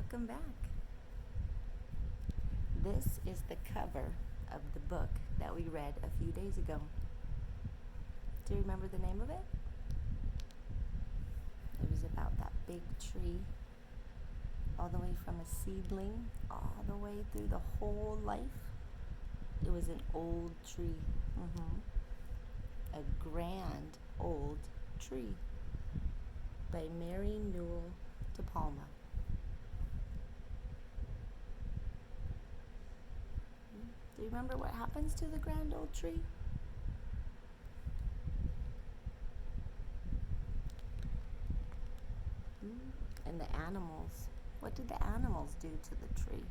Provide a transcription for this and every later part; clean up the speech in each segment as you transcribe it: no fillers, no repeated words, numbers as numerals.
welcome back. This is the cover of the book that we read a few days ago. Do you remember the name of it? It was about that big tree, all the way from a seedling, all the way through the whole life. It was an old tree. A grand old tree by Mary Newell de Palma. Do you remember what happens to the grand old tree? And the animals. What did the animals do to the tree?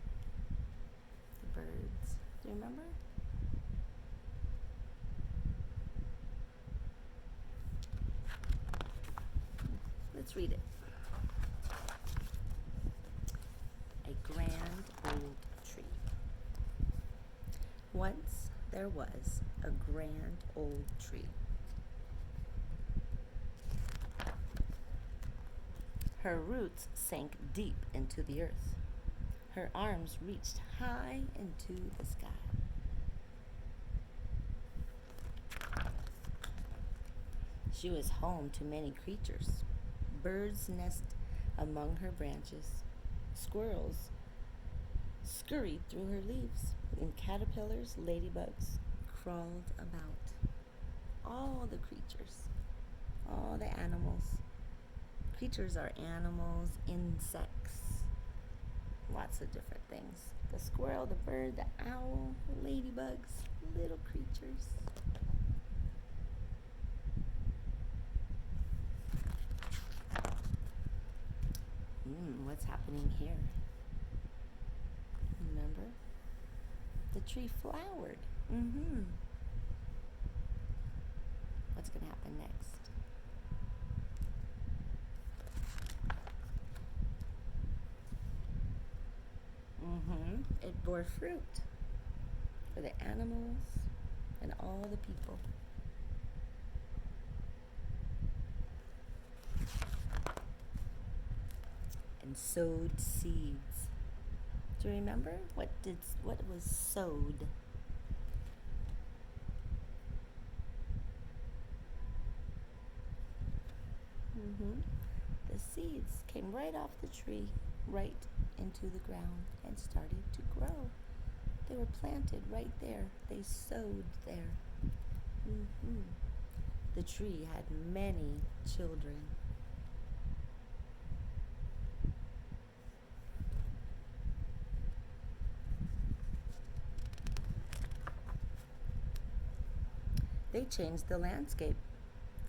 The birds. Do you remember? Let's read it. A grand old tree. Once there was a grand old tree. Her roots sank deep into the earth. Her arms reached high into the sky. She was home to many creatures. Birds nest among her branches. Squirrels scurried through her leaves, and caterpillars, ladybugs crawled about. All the creatures, all the animals. Creatures are animals, insects, lots of different things. The squirrel, the bird, the owl, the ladybugs, little creatures. What's happening here? Remember? The tree flowered. What's going to happen next? It bore fruit for the animals and all the people. And sowed seeds. Do you remember what was sowed? The seeds came right off the tree, right into the ground, and started to grow. They were planted right there. They sowed there. The tree had many children. They changed the landscape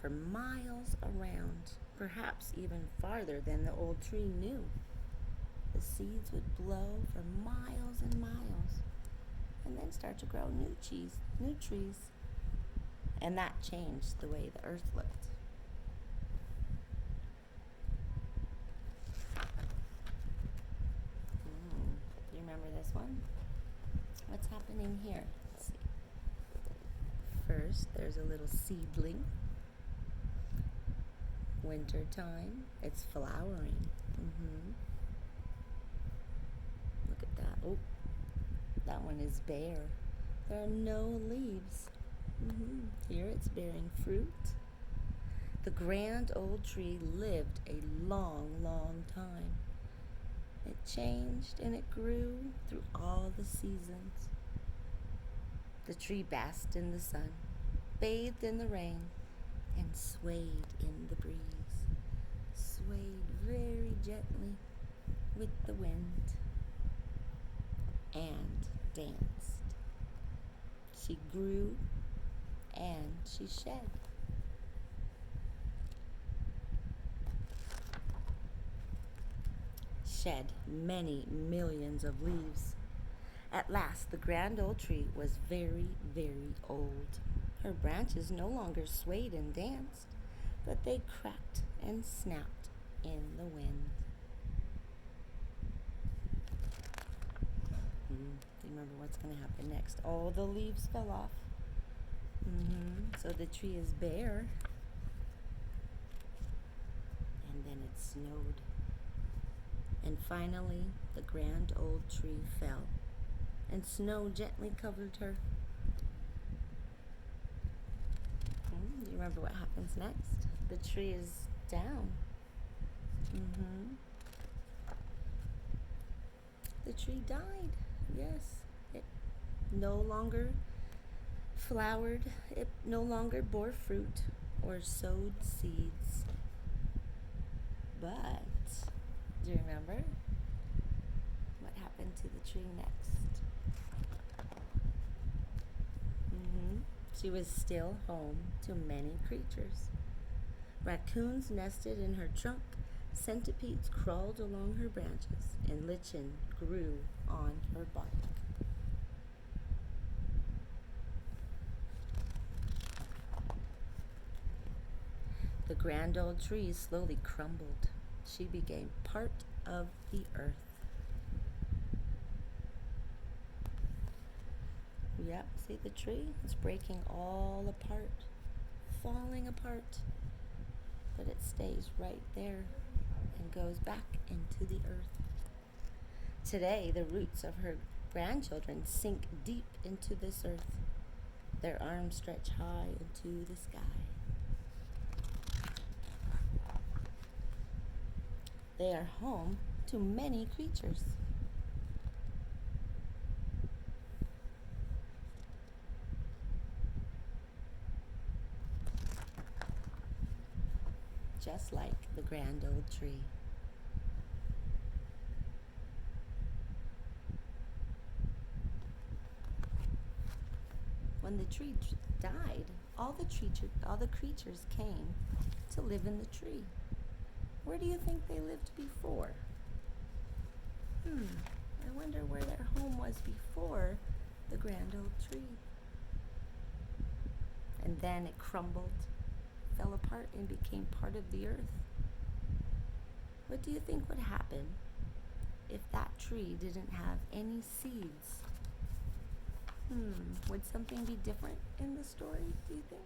for miles around, perhaps even farther than the old tree knew. The seeds would blow for miles and miles, and then start to grow new trees. And that changed the way the earth looked. Do you remember this one? What's happening here? Let's see. First, there's a little seedling. Winter time, it's flowering. Look at that. Oh, that one is bare. There are no leaves. Here it's bearing fruit. The grand old tree lived a long, long time. It changed and it grew through all the seasons. The tree basked in the sun, bathed in the rain, and swayed in the breeze. Swayed very gently with the wind and danced. She grew and she shed. Shed many millions of leaves. At last, the grand old tree was very, very old. Her branches no longer swayed and danced, but they cracked and snapped in the wind. Do you remember what's going to happen next? All the leaves fell off. So the tree is bare. And then it snowed. And finally, the grand old tree fell, and snow gently covered her. Do you remember what happens next? The tree is down. Mm-hmm. The tree died. Yes. It no longer flowered. It no longer bore fruit or sowed seeds. But, do you remember what happened to the tree next? She was still home to many creatures. Raccoons nested in her trunk, centipedes crawled along her branches, and lichen grew on her bark. The grand old tree slowly crumbled. She became part of the earth. Yep, see the tree? It's breaking all apart, falling apart. But it stays right there and goes back into the earth. Today, the roots of her grandchildren sink deep into this earth. Their arms stretch high into the sky. They are home to many creatures. Just like the grand old tree. When the tree died, all the creatures came to live in the tree. Where do you think they lived before? I wonder where their home was before the grand old tree. And then it crumbled, fell apart, and became part of the earth. What do you think would happen if that tree didn't have any seeds? Would something be different in the story, do you think?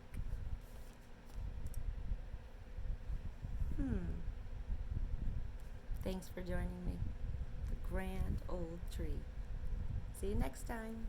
Thanks for joining me. The grand old tree. See you next time.